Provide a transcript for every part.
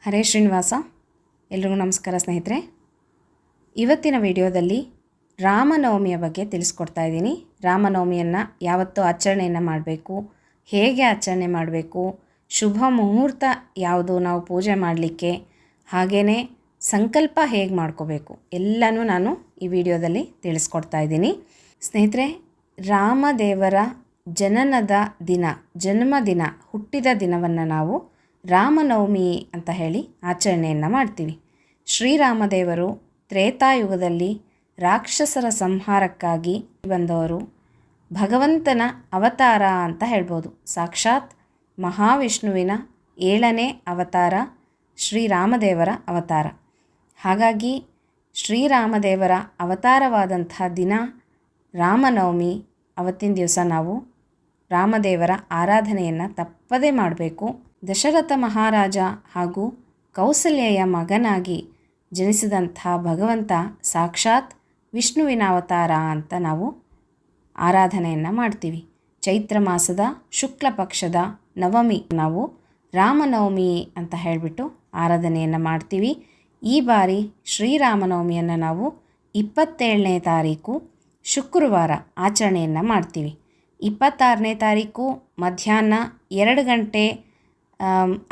ಹರೇ ಶ್ರೀನಿವಾಸ. ಎಲ್ರಿಗೂ ನಮಸ್ಕಾರ ಸ್ನೇಹಿತರೆ. ಇವತ್ತಿನ ವಿಡಿಯೋದಲ್ಲಿ ರಾಮನವಮಿಯ ಬಗ್ಗೆ ತಿಳಿಸ್ಕೊಡ್ತಾ ಇದ್ದೀನಿ. ರಾಮನವಮಿಯನ್ನು ಯಾವತ್ತೂ ಆಚರಣೆಯನ್ನು ಮಾಡಬೇಕು, ಹೇಗೆ ಆಚರಣೆ ಮಾಡಬೇಕು, ಶುಭ ಮುಹೂರ್ತ ಯಾವುದು ನಾವು ಪೂಜೆ ಮಾಡಲಿಕ್ಕೆ, ಹಾಗೆಯೇ ಸಂಕಲ್ಪ ಹೇಗೆ ಮಾಡ್ಕೋಬೇಕು ಎಲ್ಲನೂ ನಾನು ಈ ವಿಡಿಯೋದಲ್ಲಿ ತಿಳಿಸ್ಕೊಡ್ತಾ ಇದ್ದೀನಿ. ಸ್ನೇಹಿತರೆ, ರಾಮದೇವರ ಜನನದ ದಿನ, ಜನ್ಮದಿನ, ಹುಟ್ಟಿದ ದಿನವನ್ನು ನಾವು ರಾಮನವಮಿ ಅಂತ ಹೇಳಿ ಆಚರಣೆಯನ್ನು ಮಾಡ್ತೀವಿ. ಶ್ರೀರಾಮದೇವರು ತ್ರೇತಾಯುಗದಲ್ಲಿ ರಾಕ್ಷಸರ ಸಂಹಾರಕ್ಕಾಗಿ ಬಂದವರು, ಭಗವಂತನ ಅವತಾರ ಅಂತ ಹೇಳ್ಬೋದು. ಸಾಕ್ಷಾತ್ ಮಹಾವಿಷ್ಣುವಿನ 7ನೇ ಅವತಾರ ಶ್ರೀರಾಮದೇವರ ಅವತಾರ. ಹಾಗಾಗಿ ಶ್ರೀರಾಮದೇವರ ಅವತಾರವಾದಂಥ ದಿನ ರಾಮನವಮಿ. ಅವತ್ತಿನ ದಿವಸ ನಾವು ರಾಮದೇವರ ಆರಾಧನೆಯನ್ನು ತಪ್ಪದೇ ಮಾಡಬೇಕು. ದಶರಥ ಮಹಾರಾಜ ಹಾಗೂ ಕೌಸಲ್ಯೆಯ ಮಗನಾಗಿ ಜನಿಸಿದಂಥ ಭಗವಂತ ಸಾಕ್ಷಾತ್ ವಿಷ್ಣುವಿನ ಅವತಾರ ಅಂತ ನಾವು ಆರಾಧನೆಯನ್ನು ಮಾಡ್ತೀವಿ. ಚೈತ್ರ ಮಾಸದ ಶುಕ್ಲ ಪಕ್ಷದ ನವಮಿ ನಾವು ರಾಮನವಮಿ ಅಂತ ಹೇಳಿಬಿಟ್ಟು ಆರಾಧನೆಯನ್ನು ಮಾಡ್ತೀವಿ. ಈ ಬಾರಿ ಶ್ರೀರಾಮನವಮಿಯನ್ನು ನಾವು 27ನೇ ತಾರೀಕು ಶುಕ್ರವಾರ ಆಚರಣೆಯನ್ನು ಮಾಡ್ತೀವಿ. 26ನೇ ತಾರೀಕು ಮಧ್ಯಾಹ್ನ 2 ಗಂಟೆ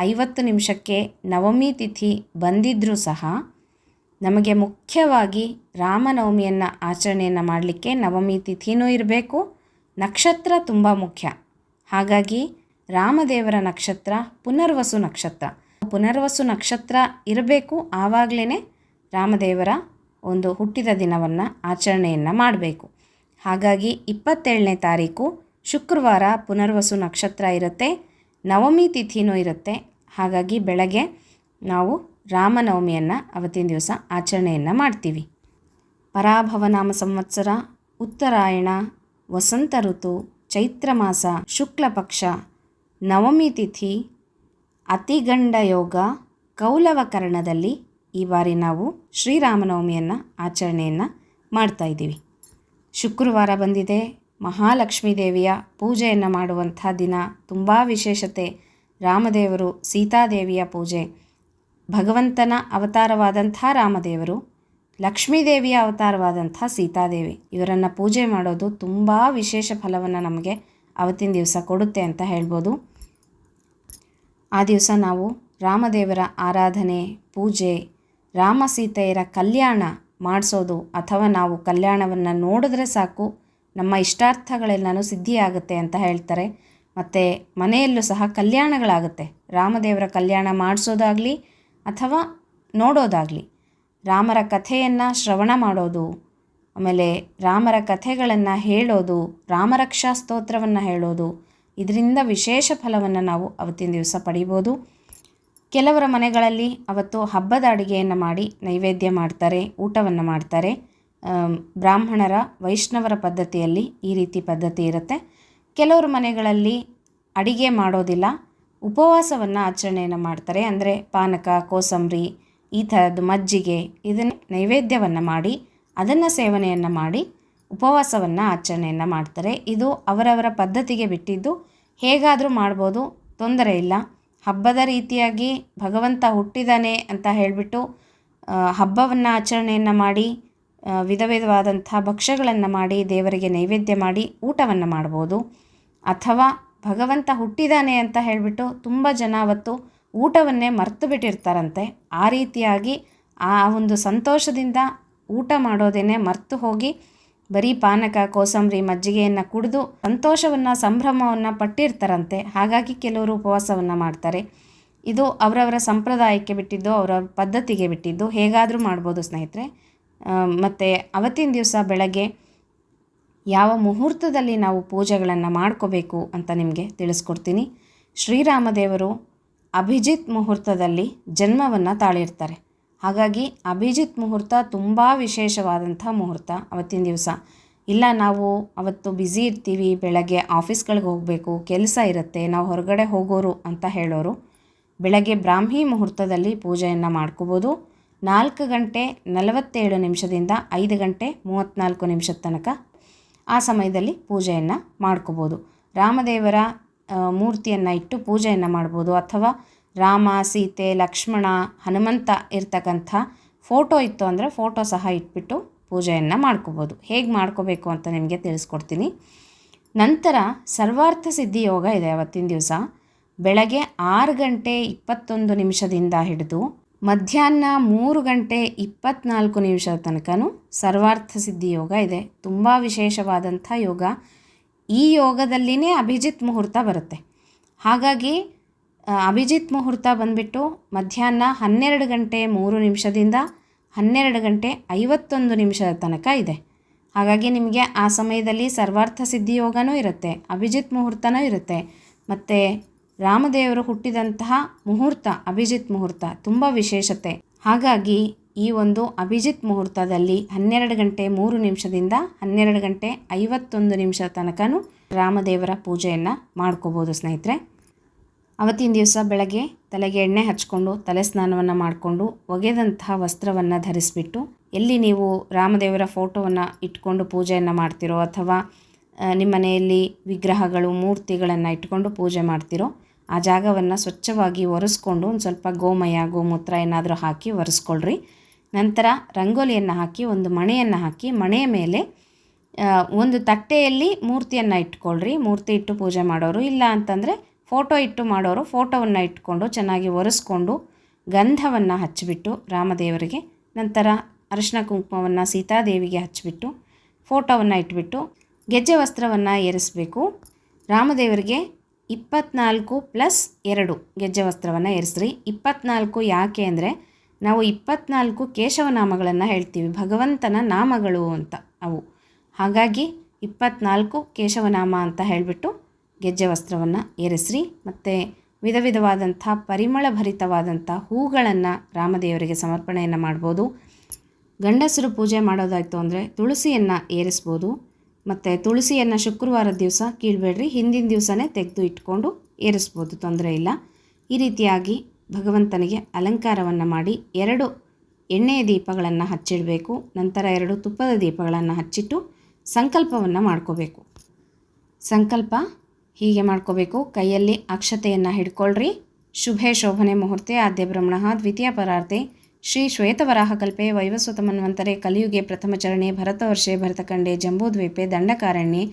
50 ನಿಮಿಷಕ್ಕೆ ನವಮಿ ತಿಥಿ ಬಂದಿದ್ದರೂ ಸಹ ನಮಗೆ ಮುಖ್ಯವಾಗಿ ರಾಮನವಮಿಯನ್ನು ಆಚರಣೆಯನ್ನು ಮಾಡಲಿಕ್ಕೆ ನವಮಿ ತಿಥಿನೂ ಇರಬೇಕು, ನಕ್ಷತ್ರ ತುಂಬ ಮುಖ್ಯ. ಹಾಗಾಗಿ ರಾಮದೇವರ ನಕ್ಷತ್ರ ಪುನರ್ವಸು ನಕ್ಷತ್ರ. ಪುನರ್ವಸು ನಕ್ಷತ್ರ ಇರಬೇಕು, ಆವಾಗಲೇ ರಾಮದೇವರ ಒಂದು ಹುಟ್ಟಿದ ದಿನವನ್ನು ಆಚರಣೆಯನ್ನು ಮಾಡಬೇಕು. ಹಾಗಾಗಿ 27ನೇ ತಾರೀಕು ಶುಕ್ರವಾರ ಪುನರ್ವಸು ನಕ್ಷತ್ರ ಇರುತ್ತೆ, ನವಮಿ ತಿಥಿನೂ ಇರುತ್ತೆ. ಹಾಗಾಗಿ ಬೆಳಗ್ಗೆ ನಾವು ರಾಮನವಮಿಯನ್ನು ಅವತ್ತಿನ ದಿವಸ ಆಚರಣೆಯನ್ನು ಮಾಡ್ತೀವಿ. ಪರಾಭವನಾಮ ಸಂವತ್ಸರ, ಉತ್ತರಾಯಣ, ವಸಂತ ಋತು, ಚೈತ್ರ ಮಾಸ, ಶುಕ್ಲ ಪಕ್ಷ, ನವಮಿ ತಿಥಿ, ಅತಿಗಂಡ ಯೋಗ, ಕೌಲವಕರಣದಲ್ಲಿ ಈ ಬಾರಿ ನಾವು ಶ್ರೀರಾಮನವಮಿಯನ್ನು ಆಚರಣೆಯನ್ನು ಮಾಡ್ತಾಯಿದ್ದೀವಿ. ಶುಕ್ರವಾರ ಬಂದಿದೆ. ಮಹಾಲಕ್ಷ್ಮೀ ದೇವಿಯ ಪೂಜೆಯನ್ನು ಮಾಡುವಂಥ ದಿನ. ತುಂಬ ವಿಶೇಷತೆ. ರಾಮದೇವರು ಸೀತಾದೇವಿಯ ಪೂಜೆ, ಭಗವಂತನ ಅವತಾರವಾದಂಥ ರಾಮದೇವರು, ಲಕ್ಷ್ಮೀದೇವಿಯ ಅವತಾರವಾದಂಥ ಸೀತಾದೇವಿ, ಇವರನ್ನು ಪೂಜೆ ಮಾಡೋದು ತುಂಬ ವಿಶೇಷ ಫಲವನ್ನು ನಮಗೆ ಅವತ್ತಿನ ದಿವಸ ಕೊಡುತ್ತೆ ಅಂತ ಹೇಳ್ಬೋದು. ಆ ದಿವಸ ನಾವು ರಾಮದೇವರ ಆರಾಧನೆ, ಪೂಜೆ, ರಾಮ ಸೀತೆಯರ ಕಲ್ಯಾಣ ಮಾಡಿಸೋದು, ಅಥವಾ ನಾವು ಕಲ್ಯಾಣವನ್ನು ನೋಡಿದ್ರೆ ಸಾಕು ನಮ್ಮ ಇಷ್ಟಾರ್ಥಗಳೆಲ್ಲನೂ ಸಿದ್ಧಿಯಾಗುತ್ತೆ ಅಂತ ಹೇಳ್ತಾರೆ. ಮತ್ತು ಮನೆಯಲ್ಲೂ ಸಹ ಕಲ್ಯಾಣಗಳಾಗುತ್ತೆ. ರಾಮದೇವರ ಕಲ್ಯಾಣ ಮಾಡಿಸೋದಾಗಲಿ ಅಥವಾ ನೋಡೋದಾಗಲಿ, ರಾಮರ ಕಥೆಯನ್ನು ಶ್ರವಣ ಮಾಡೋದು, ಆಮೇಲೆ ರಾಮರ ಕಥೆಗಳನ್ನು ಹೇಳೋದು, ರಾಮರಕ್ಷಾ ಸ್ತೋತ್ರವನ್ನು ಹೇಳೋದು, ಇದರಿಂದ ವಿಶೇಷ ಫಲವನ್ನು ನಾವು ಅವತ್ತಿನ ದಿವಸ ಪಡಿಬೋದು. ಕೆಲವರ ಮನೆಗಳಲ್ಲಿ ಅವತ್ತು ಹಬ್ಬದ ಅಡುಗೆಯನ್ನು ಮಾಡಿ ನೈವೇದ್ಯ ಮಾಡ್ತಾರೆ, ಊಟವನ್ನು ಮಾಡ್ತಾರೆ. ಬ್ರಾಹ್ಮಣರ ವೈಷ್ಣವರ ಪದ್ಧತಿಯಲ್ಲಿ ಈ ರೀತಿ ಪದ್ಧತಿ ಇರುತ್ತೆ. ಕೆಲವರು ಮನೆಗಳಲ್ಲಿ ಅಡಿಗೆ ಮಾಡೋದಿಲ್ಲ, ಉಪವಾಸವನ್ನು ಆಚರಣೆಯನ್ನು ಮಾಡ್ತಾರೆ. ಅಂದರೆ ಪಾನಕ, ಕೋಸಂಬರಿ, ಈ ಥರದ್ದು ಮಜ್ಜಿಗೆ, ಇದನ್ನು ನೈವೇದ್ಯವನ್ನು ಮಾಡಿ ಅದನ್ನು ಸೇವನೆಯನ್ನು ಮಾಡಿ ಉಪವಾಸವನ್ನು ಆಚರಣೆಯನ್ನು ಮಾಡ್ತಾರೆ. ಇದು ಅವರವರ ಪದ್ಧತಿಗೆ ಬಿಟ್ಟಿದ್ದು, ಹೇಗಾದರೂ ಮಾಡ್ಬೋದು, ತೊಂದರೆ ಇಲ್ಲ. ಹಬ್ಬದ ರೀತಿಯಾಗಿ ಭಗವಂತ ಹುಟ್ಟಿದಾನೆ ಅಂತ ಹೇಳಿಬಿಟ್ಟು ಹಬ್ಬವನ್ನು ಆಚರಣೆಯನ್ನು ಮಾಡಿ ವಿಧ ವಿಧವಾದಂಥ ಭಕ್ಷ್ಯಗಳನ್ನು ಮಾಡಿ ದೇವರಿಗೆ ನೈವೇದ್ಯ ಮಾಡಿ ಊಟವನ್ನು ಮಾಡ್ಬೋದು. ಅಥವಾ ಭಗವಂತ ಹುಟ್ಟಿದಾನೆ ಅಂತ ಹೇಳಿಬಿಟ್ಟು ತುಂಬ ಜನ ಅವತ್ತು ಊಟವನ್ನೇ ಮರೆತು ಬಿಟ್ಟಿರ್ತಾರಂತೆ. ಆ ರೀತಿಯಾಗಿ ಆ ಒಂದು ಸಂತೋಷದಿಂದ ಊಟ ಮಾಡೋದೇನೆ ಮರೆತು ಹೋಗಿ ಬರೀ ಪಾನಕ, ಕೋಸಂಬರಿ, ಮಜ್ಜಿಗೆಯನ್ನು ಕುಡಿದು ಸಂತೋಷವನ್ನು, ಸಂಭ್ರಮವನ್ನು ಪಟ್ಟಿರ್ತಾರಂತೆ. ಹಾಗಾಗಿ ಕೆಲವರು ಉಪವಾಸವನ್ನು ಮಾಡ್ತಾರೆ. ಇದು ಅವರವರ ಸಂಪ್ರದಾಯಕ್ಕೆ ಬಿಟ್ಟಿದ್ದು, ಅವರವ್ರ ಪದ್ಧತಿಗೆ ಬಿಟ್ಟಿದ್ದು, ಹೇಗಾದರೂ ಮಾಡ್ಬೋದು ಸ್ನೇಹಿತರೆ. ಮತ್ತು ಅವತ್ತಿನ ದಿವಸ ಬೆಳಗ್ಗೆ ಯಾವ ಮುಹೂರ್ತದಲ್ಲಿ ನಾವು ಪೂಜೆಗಳನ್ನು ಮಾಡ್ಕೋಬೇಕು ಅಂತ ನಿಮಗೆ ತಿಳಿಸ್ಕೊಡ್ತೀನಿ. ಶ್ರೀರಾಮದೇವರು ಅಭಿಜಿತ್ ಮುಹೂರ್ತದಲ್ಲಿ ಜನ್ಮವನ್ನು ತಾಳಿರ್ತಾರೆ. ಹಾಗಾಗಿ ಅಭಿಜಿತ್ ಮುಹೂರ್ತ ತುಂಬ ವಿಶೇಷವಾದಂಥ ಮುಹೂರ್ತ ಅವತ್ತಿನ ದಿವಸ. ಇಲ್ಲ ನಾವು ಅವತ್ತು ಬ್ಯುಸಿ ಇರ್ತೀವಿ, ಬೆಳಗ್ಗೆ ಆಫೀಸ್ಗಳಿಗೆ ಹೋಗಬೇಕು, ಕೆಲಸ ಇರುತ್ತೆ, ನಾವು ಹೊರಗಡೆ ಹೋಗೋರು ಅಂತ ಹೇಳೋರು ಬೆಳಗ್ಗೆ ಬ್ರಾಹ್ಮಿ ಮುಹೂರ್ತದಲ್ಲಿ ಪೂಜೆಯನ್ನು ಮಾಡ್ಕೋಬೋದು. 4 ಗಂಟೆ 47 ನಿಮಿಷದಿಂದ 5 ಗಂಟೆ 34 ನಿಮಿಷದ ತನಕ ಆ ಸಮಯದಲ್ಲಿ ಪೂಜೆಯನ್ನು ಮಾಡ್ಕೋಬೋದು. ರಾಮದೇವರ ಮೂರ್ತಿಯನ್ನು ಇಟ್ಟು ಪೂಜೆಯನ್ನು ಮಾಡ್ಬೋದು. ಅಥವಾ ರಾಮ, ಸೀತೆ, ಲಕ್ಷ್ಮಣ, ಹನುಮಂತ ಇರ್ತಕ್ಕಂಥ ಫೋಟೋ ಇತ್ತು ಅಂದರೆ ಫೋಟೋ ಸಹ ಇಟ್ಬಿಟ್ಟು ಪೂಜೆಯನ್ನು ಮಾಡ್ಕೋಬೋದು. ಹೇಗೆ ಮಾಡ್ಕೋಬೇಕು ಅಂತ ನಿಮಗೆ ತಿಳಿಸ್ಕೊಡ್ತೀನಿ. ನಂತರ ಸರ್ವಾರ್ಥ ಸಿದ್ಧಿ ಯೋಗ ಇದೆ ಅವತ್ತಿನ ದಿವಸ. ಬೆಳಗ್ಗೆ 6 ಗಂಟೆ 21 ನಿಮಿಷದಿಂದ ಹಿಡಿದು ಮಧ್ಯಾಹ್ನ 3 ಗಂಟೆ 24 ನಿಮಿಷದ ತನಕನೂ ಸರ್ವಾರ್ಥ ಸಿದ್ಧಿ ಯೋಗ ಇದೆ. ತುಂಬ ವಿಶೇಷವಾದಂಥ ಯೋಗ. ಈ ಯೋಗದಲ್ಲಿನೇ ಅಭಿಜಿತ್ ಮುಹೂರ್ತ ಬರುತ್ತೆ. ಹಾಗಾಗಿ ಅಭಿಜಿತ್ ಮುಹೂರ್ತ ಬಂದುಬಿಟ್ಟು ಮಧ್ಯಾಹ್ನ 12 ಗಂಟೆ 3 ನಿಮಿಷದಿಂದ 12 ಗಂಟೆ 51 ನಿಮಿಷದ ತನಕ ಇದೆ. ಹಾಗಾಗಿ ನಿಮಗೆ ಆ ಸಮಯದಲ್ಲಿ ಸರ್ವಾರ್ಥ ಸಿದ್ಧಿ ಯೋಗನೂ ಇರುತ್ತೆ, ಅಭಿಜಿತ್ ಮುಹೂರ್ತನೂ ಇರುತ್ತೆ. ಮತ್ತು ರಾಮದೇವರು ಹುಟ್ಟಿದಂತಹ ಮುಹೂರ್ತ ಅಭಿಜಿತ್ ಮುಹೂರ್ತ ತುಂಬ ವಿಶೇಷತೆ. ಹಾಗಾಗಿ ಈ ಒಂದು ಅಭಿಜಿತ್ ಮುಹೂರ್ತದಲ್ಲಿ 12 ಗಂಟೆ 3 ನಿಮಿಷದಿಂದ 12 ಗಂಟೆ 51 ನಿಮಿಷದ ತನಕನೂ ರಾಮದೇವರ ಪೂಜೆಯನ್ನು ಮಾಡ್ಕೋಬೋದು ಸ್ನೇಹಿತರೆ. ಅವತ್ತಿನ ದಿವಸ ಬೆಳಗ್ಗೆ ತಲೆಗೆ ಎಣ್ಣೆ ಹಚ್ಕೊಂಡು ತಲೆ ಸ್ನಾನವನ್ನು ಮಾಡಿಕೊಂಡು ಒಗೆದಂತಹ ವಸ್ತ್ರವನ್ನು ಧರಿಸಿಬಿಟ್ಟು ಎಲ್ಲಿ ನೀವು ರಾಮದೇವರ ಫೋಟೋವನ್ನು ಇಟ್ಕೊಂಡು ಪೂಜೆಯನ್ನು ಮಾಡ್ತಿರೋ ಅಥವಾ ನಿಮ್ಮ ಮನೆಯಲ್ಲಿ ವಿಗ್ರಹಗಳು ಮೂರ್ತಿಗಳನ್ನು ಇಟ್ಕೊಂಡು ಪೂಜೆ ಮಾಡ್ತಿರೋ ಆ ಜಾಗವನ್ನು ಸ್ವಚ್ಛವಾಗಿ ಒರೆಸ್ಕೊಂಡು ಒಂದು ಸ್ವಲ್ಪ ಗೋಮಯ ಗೋಮೂತ್ರ ಏನಾದರೂ ಹಾಕಿ ಒರೆಸ್ಕೊಳ್ರಿ. ನಂತರ ರಂಗೋಲಿಯನ್ನು ಹಾಕಿ ಒಂದು ಮಣೆಯನ್ನು ಹಾಕಿ ಮಣೆಯ ಮೇಲೆ ಒಂದು ತಟ್ಟೆಯಲ್ಲಿ ಮೂರ್ತಿಯನ್ನು ಇಟ್ಕೊಳ್ರಿ. ಮೂರ್ತಿ ಇಟ್ಟು ಪೂಜೆ ಮಾಡೋರು, ಇಲ್ಲ ಅಂತಂದರೆ ಫೋಟೋ ಇಟ್ಟು ಮಾಡೋರು ಫೋಟೋವನ್ನು ಇಟ್ಕೊಂಡು ಚೆನ್ನಾಗಿ ಒರೆಸ್ಕೊಂಡು ಗಂಧವನ್ನು ಹಚ್ಚಿಬಿಟ್ಟು ರಾಮದೇವರಿಗೆ, ನಂತರ ಅರಿಶಿನ ಕುಂಕುಮವನ್ನು ಸೀತಾದೇವಿಗೆ ಹಚ್ಚಿಬಿಟ್ಟು ಫೋಟೋವನ್ನು ಇಟ್ಬಿಟ್ಟು ಗೆಜ್ಜೆ ವಸ್ತ್ರವನ್ನು ಏರಿಸಬೇಕು. ರಾಮದೇವರಿಗೆ 24+2 ಗೆಜ್ಜೆ ವಸ್ತ್ರವನ್ನು ಏರಿಸ್ರಿ. 24 ಯಾಕೆ ಅಂದರೆ ನಾವು 24 ಕೇಶವನಾಮಗಳನ್ನು ಹೇಳ್ತೀವಿ, ಭಗವಂತನ ನಾಮಗಳು ಅಂತ ಅವು. ಹಾಗಾಗಿ 24 ಕೇಶವನಾಮ ಅಂತ ಹೇಳಿಬಿಟ್ಟು ಗೆಜ್ಜೆ ವಸ್ತ್ರವನ್ನು ಏರಿಸ್ರಿ. ಮತ್ತು ವಿಧ ವಿಧವಾದಂಥ ಪರಿಮಳ ಭರಿತವಾದಂಥ ಹೂಗಳನ್ನು ರಾಮದೇವರಿಗೆ ಸಮರ್ಪಣೆಯನ್ನು ಮಾಡ್ಬೋದು. ಗಂಡಸರು ಪೂಜೆ ಮಾಡೋದಾಯಿತು ಅಂದರೆ ತುಳಸಿಯನ್ನು ಏರಿಸ್ಬೋದು. ಮತ್ತು ತುಳಸಿಯನ್ನು ಶುಕ್ರವಾರದ ದಿವಸ ಕೀಳಬೇಡ್ರಿ, ಹಿಂದಿನ ದಿವಸನೇ ತೆಗೆದು ಇಟ್ಕೊಂಡು ಏರಿಸ್ಬೋದು, ತೊಂದರೆ ಇಲ್ಲ. ಈ ರೀತಿಯಾಗಿ ಭಗವಂತನಿಗೆ ಅಲಂಕಾರವನ್ನು ಮಾಡಿ 2 ಎಣ್ಣೆಯ ದೀಪಗಳನ್ನು ಹಚ್ಚಿಡಬೇಕು. ನಂತರ 2 ತುಪ್ಪದ ದೀಪಗಳನ್ನು ಹಚ್ಚಿಟ್ಟು ಸಂಕಲ್ಪವನ್ನು ಮಾಡ್ಕೋಬೇಕು. ಸಂಕಲ್ಪ ಹೀಗೆ ಮಾಡ್ಕೋಬೇಕು. ಕೈಯಲ್ಲಿ ಅಕ್ಷತೆಯನ್ನು ಹಿಡ್ಕೊಳ್ರಿ. ಶುಭೆ ಶೋಭನೆ ಮುಹೂರ್ತೆ ಆದ್ಯ ಬ್ರಹ್ಮಣಃ ದ್ವಿತೀಯ ಪರಾರ್ತೆ ಶ್ರೀ ಶ್ವೇತವರಾಹಕಲ್ಪೆ ವೈವಸ್ವತ ಮನ್ವಂತರೆ ಕಲಿಯುಗೆ ಪ್ರಥಮಚರಣೆ ಭರತವರ್ಷೆ ಭರತಖಂಡೆ ಜಂಬೂದ್ವೀಪೆ ದಂಡಕಾರಣ್ಯೆ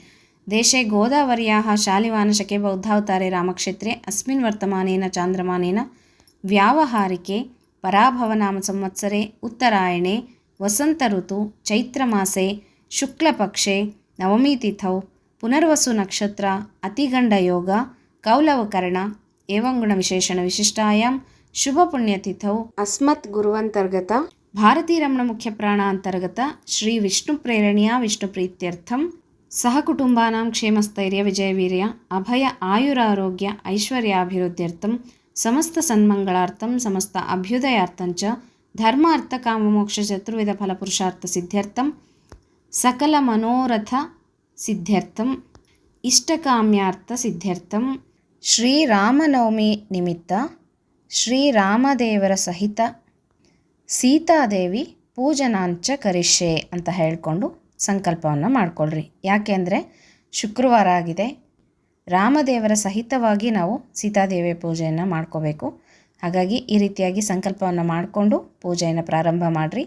ದೇಶೆ ಗೋದಾವರ್ಯಾಃ ಶಾಲಿವಾನಶಕೆ ಬೌದ್ಧಾವತಾರೆ ರಾಮಕ್ಷೇತ್ರೆ ಅಸ್ಮಿನ್ ವರ್ತಮಾನೇನ ಚಾಂದ್ರಮಾನೇನ ವ್ಯಾವಹಾರಿಕೆ ಪರಾಭವನಾಮ ಸಂವತ್ಸರೆ ಉತ್ತರಾಯಣೆ ವಸಂತ ಋತು ಚೈತ್ರಮಾಸೆ ಶುಕ್ಲಪಕ್ಷೆ ನವಮಿ ತಿಥೌ ಪುನರ್ವಸು ನಕ್ಷತ್ರ ಅತಿಗಂಡ ಯೋಗ ಕೌಲವಕರ್ಣ ಏವಂ ಗುಣ ವಿಶೇಷಣ ವಿಶಿಷ್ಟಾಯಾಂ ಶುಭ ಪುಣ್ಯತಿಥೌ ಅಸ್ಮತ್ ಗುರುವಂತರ್ಗತ ಭಾರತೀ ರಮಣ ಮುಖ್ಯ ಪ್ರಾಣ ಅಂತರ್ಗತ ಶ್ರೀ ವಿಷ್ಣು ಪ್ರೇರಣೆಯ ವಿಷ್ಣು ಪ್ರೀತ್ಯರ್ಥಂ ಸಹ ಕುಟುಂಬಾನಾಂ ಕ್ಷೇಮಸ್ಥೈರ್ಯ ವಿಜಯವೀರ್ಯ ಅಭಯ ಆಯುರಾರೋಗ್ಯ ಐಶ್ವರ್ಯಾಭಿವೃದ್ಧ್ಯರ್ಥಂ ಸಮಸ್ತ ಸನ್ಮಂಗಳಾರ್ಥಂ ಸಮಸ್ತ ಅಭ್ಯುದಯಾರ್ಥಂಚ ಧರ್ಮಾರ್ಥ ಕಾಮಮೋಕ್ಷ ಚತುರ್ವಿಧ ಫಲಪುರುಷಾರ್ಥ ಸಿದ್ಧ್ಯರ್ಥಂ ಸಕಲ ಮನೋರಥ ಸಿದ್ಧ್ಯರ್ಥಂ ಇಷ್ಟಕಾಮ್ಯಾರ್ಥ ಸಿದ್ಧ್ಯರ್ಥಂ ಶ್ರೀರಾಮನವಮಿ ನಿಮಿತ್ತ ಶ್ರೀರಾಮದೇವರ ಸಹಿತ ಸೀತಾದೇವಿ ಪೂಜನಾಂಚ ಕರಿಷ್ಯೆ ಅಂತ ಹೇಳಿಕೊಂಡು ಸಂಕಲ್ಪವನ್ನು ಮಾಡಿಕೊಳ್ಳ್ರಿ. ಯಾಕೆಂದರೆ ಶುಕ್ರವಾರ ಆಗಿದೆ, ರಾಮದೇವರ ಸಹಿತವಾಗಿ ನಾವು ಸೀತಾದೇವಿ ಪೂಜೆಯನ್ನು ಮಾಡ್ಕೋಬೇಕು. ಹಾಗಾಗಿ ಈ ರೀತಿಯಾಗಿ ಸಂಕಲ್ಪವನ್ನು ಮಾಡಿಕೊಂಡು ಪೂಜೆಯನ್ನು ಪ್ರಾರಂಭ ಮಾಡಿರಿ.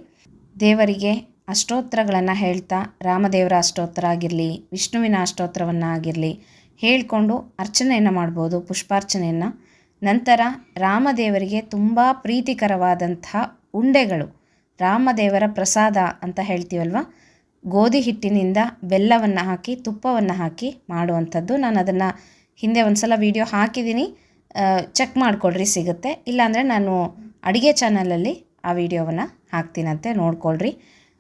ದೇವರಿಗೆ ಅಷ್ಟೋತ್ತರಗಳನ್ನು ಹೇಳ್ತಾ ರಾಮದೇವರ ಅಷ್ಟೋತ್ತರ ಆಗಿರಲಿ, ವಿಷ್ಣುವಿನ ಅಷ್ಟೋತ್ತರವನ್ನು ಆಗಿರಲಿ ಹೇಳಿಕೊಂಡು ಅರ್ಚನೆಯನ್ನು ಮಾಡ್ಬೋದು, ಪುಷ್ಪಾರ್ಚನೆಯನ್ನು. ನಂತರ ರಾಮದೇವರಿಗೆ ತುಂಬ ಪ್ರೀತಿಕರವಾದಂಥ ಉಂಡೆಗಳು, ರಾಮದೇವರ ಪ್ರಸಾದ ಅಂತ ಹೇಳ್ತೀವಲ್ವ, ಗೋಧಿ ಹಿಟ್ಟಿನಿಂದ ಬೆಲ್ಲವನ್ನು ಹಾಕಿ ತುಪ್ಪವನ್ನು ಹಾಕಿ ಮಾಡುವಂಥದ್ದು. ನಾನು ಅದನ್ನು ಹಿಂದೆ ಒಂದು ಸಲ ವಿಡಿಯೋ ಹಾಕಿದ್ದೀನಿ, ಚೆಕ್ ಮಾಡಿಕೊಳ್ರಿ, ಸಿಗುತ್ತೆ. ಇಲ್ಲಾಂದರೆ ನಾನು ಅಡುಗೆ ಚಾನಲಲ್ಲಿ ಆ ವಿಡಿಯೋವನ್ನು ಹಾಕ್ತೀನಂತೆ, ನೋಡ್ಕೊಳ್ರಿ.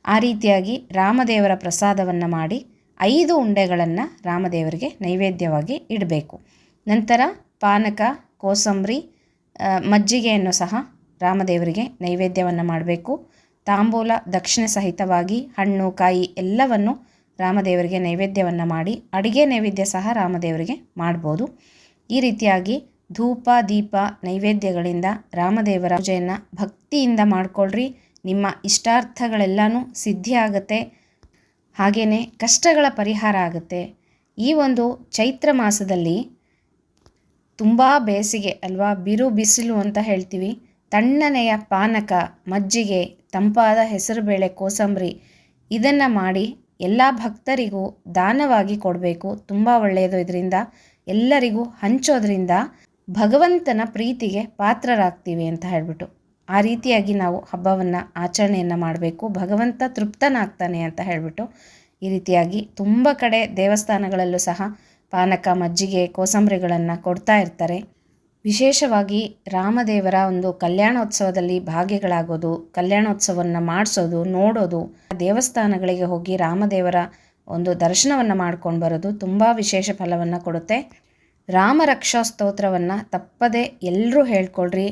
ಆ ರೀತಿಯಾಗಿ ರಾಮದೇವರ ಪ್ರಸಾದವನ್ನು ಮಾಡಿ 5 ಉಂಡೆಗಳನ್ನು ರಾಮದೇವರಿಗೆ ನೈವೇದ್ಯವಾಗಿ ಇಡಬೇಕು. ನಂತರ ಪಾನಕ, ಕೋಸಂಬರಿ, ಮಜ್ಜಿಗೆಯನ್ನು ಸಹ ರಾಮದೇವರಿಗೆ ನೈವೇದ್ಯವನ್ನು ಮಾಡಬೇಕು. ತಾಂಬೂಲ ದಕ್ಷಿಣೆ ಸಹಿತವಾಗಿ ಹಣ್ಣು ಕಾಯಿ ಎಲ್ಲವನ್ನು ರಾಮದೇವರಿಗೆ ನೈವೇದ್ಯವನ್ನು ಮಾಡಿ ಅಡುಗೆ ನೈವೇದ್ಯ ಸಹ ರಾಮದೇವರಿಗೆ ಮಾಡ್ಬೋದು. ಈ ರೀತಿಯಾಗಿ ಧೂಪ ದೀಪ ನೈವೇದ್ಯಗಳಿಂದ ರಾಮದೇವರ ಪೂಜೆಯನ್ನು ಭಕ್ತಿಯಿಂದ ಮಾಡಿಕೊಳ್ಳ್ರಿ. ನಿಮ್ಮ ಇಷ್ಟಾರ್ಥಗಳೆಲ್ಲನೂ ಸಿದ್ಧಿ ಆಗುತ್ತೆ, ಹಾಗೆಯೇ ಕಷ್ಟಗಳ ಪರಿಹಾರ ಆಗುತ್ತೆ. ಈ ಒಂದು ಚೈತ್ರ ಮಾಸದಲ್ಲಿ ತುಂಬ ಬೇಸಿಗೆ ಅಲ್ವಾ, ಬಿರು ಬಿಸಿಲು ಅಂತ ಹೇಳ್ತೀವಿ. ತಣ್ಣನೆಯ ಪಾನಕ, ಮಜ್ಜಿಗೆ, ತಂಪಾದ ಹೆಸರುಬೇಳೆ ಕೋಸಂಬರಿ ಇದನ್ನು ಮಾಡಿ ಎಲ್ಲ ಭಕ್ತರಿಗೂ ದಾನವಾಗಿ ಕೊಡಬೇಕು. ತುಂಬ ಒಳ್ಳೆಯದು. ಇದರಿಂದ ಎಲ್ಲರಿಗೂ ಹಂಚೋದ್ರಿಂದ ಭಗವಂತನ ಪ್ರೀತಿಗೆ ಪಾತ್ರರಾಗ್ತೀವಿ ಅಂತ ಹೇಳ್ಬಿಟ್ಟು ಆ ರೀತಿಯಾಗಿ ನಾವು ಹಬ್ಬವನ್ನು ಆಚರಣೆಯನ್ನು ಮಾಡಬೇಕು. ಭಗವಂತ ತೃಪ್ತನಾಗ್ತಾನೆ ಅಂತ ಹೇಳಿಬಿಟ್ಟು ಈ ರೀತಿಯಾಗಿ ತುಂಬ ಕಡೆ ದೇವಸ್ಥಾನಗಳಲ್ಲೂ ಸಹ ಪಾನಕ, ಮಜ್ಜಿಗೆ, ಕೋಸಂಬರಿಗಳನ್ನು ಕೊಡ್ತಾ ಇರ್ತಾರೆ. ವಿಶೇಷವಾಗಿ ರಾಮದೇವರ ಒಂದು ಕಲ್ಯಾಣೋತ್ಸವದಲ್ಲಿ ಭಾಗಿಗಳಾಗೋದು, ಕಲ್ಯಾಣೋತ್ಸವವನ್ನು ಮಾಡಿಸೋದು, ನೋಡೋದು, ದೇವಸ್ಥಾನಗಳಿಗೆ ಹೋಗಿ ರಾಮದೇವರ ಒಂದು ದರ್ಶನವನ್ನು ಮಾಡ್ಕೊಂಡು ಬರೋದು ತುಂಬ ವಿಶೇಷ ಫಲವನ್ನು ಕೊಡುತ್ತೆ. ರಾಮ ರಕ್ಷಾ ಸ್ತೋತ್ರವನ್ನು ತಪ್ಪದೆ ಎಲ್ಲರೂ ಹೇಳ್ಕೊಳ್ರಿ.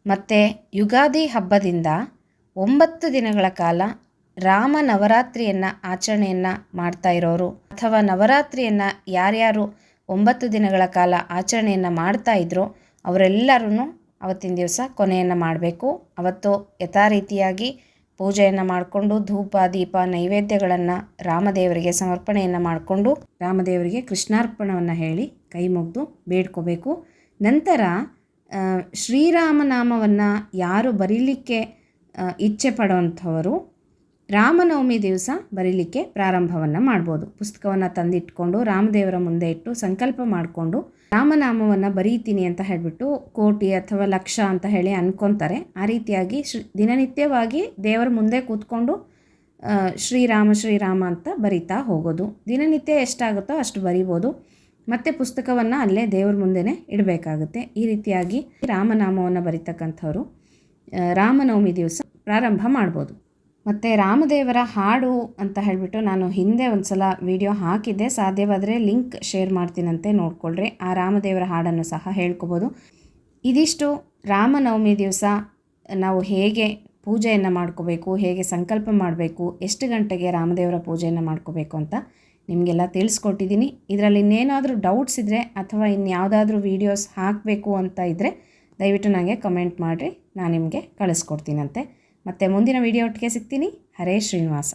ಮತ್ತು ಯುಗಾದಿ ಹಬ್ಬದಿಂದ 9 ದಿನಗಳ ಕಾಲ ರಾಮ ನವರಾತ್ರಿಯನ್ನು ಆಚರಣೆಯನ್ನು ಮಾಡ್ತಾ ಇರೋರು ಅಥವಾ ನವರಾತ್ರಿಯನ್ನು ಯಾರ್ಯಾರು 9 ದಿನಗಳ ಕಾಲ ಆಚರಣೆಯನ್ನು ಮಾಡ್ತಾ ಇದ್ರೋ ಅವರೆಲ್ಲರೂ ಅವತ್ತಿನ ದಿವಸ ಕೊನೆಯನ್ನು ಮಾಡಬೇಕು. ಅವತ್ತು ಯಥಾರೀತಿಯಾಗಿ ಪೂಜೆಯನ್ನು ಮಾಡಿಕೊಂಡು ಧೂಪ, ದೀಪ, ನೈವೇದ್ಯಗಳನ್ನು ರಾಮದೇವರಿಗೆ ಸಮರ್ಪಣೆಯನ್ನು ಮಾಡಿಕೊಂಡು ರಾಮದೇವರಿಗೆ ಕೃಷ್ಣಾರ್ಪಣವನ್ನು ಹೇಳಿ ಕೈ ಮುಗಿದು ಬೇಡ್ಕೋಬೇಕು. ನಂತರ ಶ್ರೀರಾಮನಾಮವನ್ನು ಯಾರು ಬರೀಲಿಕ್ಕೆ ಇಚ್ಛೆ ಪಡೋವಂಥವರು ರಾಮನವಮಿ ದಿವಸ ಬರೀಲಿಕ್ಕೆ ಪ್ರಾರಂಭವನ್ನು ಮಾಡ್ಬೋದು. ಪುಸ್ತಕವನ್ನು ತಂದಿಟ್ಕೊಂಡು ರಾಮದೇವರ ಮುಂದೆ ಇಟ್ಟು ಸಂಕಲ್ಪ ಮಾಡಿಕೊಂಡು ರಾಮನಾಮವನ್ನು ಬರೀತೀನಿ ಅಂತ ಹೇಳಿಬಿಟ್ಟು ಕೋಟಿ ಅಥವಾ ಲಕ್ಷ ಅಂತ ಹೇಳಿ ಅನ್ಕೊತಾರೆ. ಆ ರೀತಿಯಾಗಿ ದಿನನಿತ್ಯವಾಗಿ ದೇವರ ಮುಂದೆ ಕೂತ್ಕೊಂಡು ಶ್ರೀರಾಮ ಶ್ರೀರಾಮ ಅಂತ ಬರಿತಾ ಹೋಗೋದು. ದಿನನಿತ್ಯ ಎಷ್ಟಾಗುತ್ತೋ ಅಷ್ಟು ಬರಿಬೋದು. ಮತ್ತು ಪುಸ್ತಕವನ್ನು ಅಲ್ಲೇ ದೇವ್ರ ಮುಂದೆನೇ ಇಡಬೇಕಾಗುತ್ತೆ. ಈ ರೀತಿಯಾಗಿ ರಾಮನಾಮವನ್ನು ಬರಿತಕ್ಕಂಥವ್ರು ರಾಮನವಮಿ ದಿವಸ ಪ್ರಾರಂಭ ಮಾಡ್ಬೋದು. ಮತ್ತು ರಾಮದೇವರ ಹಾಡು ಅಂತ ಹೇಳಿಬಿಟ್ಟು ನಾನು ಹಿಂದೆ ಒಂದು ಸಲ ವಿಡಿಯೋ ಹಾಕಿದ್ದೆ. ಸಾಧ್ಯವಾದರೆ ಲಿಂಕ್ ಶೇರ್ ಮಾಡ್ತೀನಂತೆ, ನೋಡ್ಕೊಳ್ರಿ. ಆ ರಾಮದೇವರ ಹಾಡನ್ನು ಸಹ ಹೇಳ್ಕೊಬೋದು. ಇದಿಷ್ಟು ರಾಮನವಮಿ ದಿವಸ ನಾವು ಹೇಗೆ ಪೂಜೆಯನ್ನು ಮಾಡ್ಕೋಬೇಕು, ಹೇಗೆ ಸಂಕಲ್ಪ ಮಾಡಬೇಕು, ಎಷ್ಟು ಗಂಟೆಗೆ ರಾಮದೇವರ ಪೂಜೆಯನ್ನು ಮಾಡ್ಕೋಬೇಕು ಅಂತ ನಿಮಗೆಲ್ಲ ತಿಳಿಸ್ಕೊಟ್ಟಿದ್ದೀನಿ. ಇದರಲ್ಲಿ ಇನ್ನೇನಾದರೂ ಡೌಟ್ಸ್ ಇದ್ದರೆ ಅಥವಾ ಇನ್ಯಾವುದಾದ್ರೂ ವೀಡಿಯೋಸ್ ಹಾಕಬೇಕು ಅಂತ ಇದ್ದರೆ ದಯವಿಟ್ಟು ನನಗೆ ಕಮೆಂಟ್ ಮಾಡಿರಿ, ನಾನು ನಿಮಗೆ ಕಳಿಸ್ಕೊಡ್ತೀನಂತೆ. ಮತ್ತು ಮುಂದಿನ ವೀಡಿಯೋ ಒಟ್ಟಿಗೆ ಸಿಗ್ತೀನಿ. ಹರೇ ಶ್ರೀನಿವಾಸ.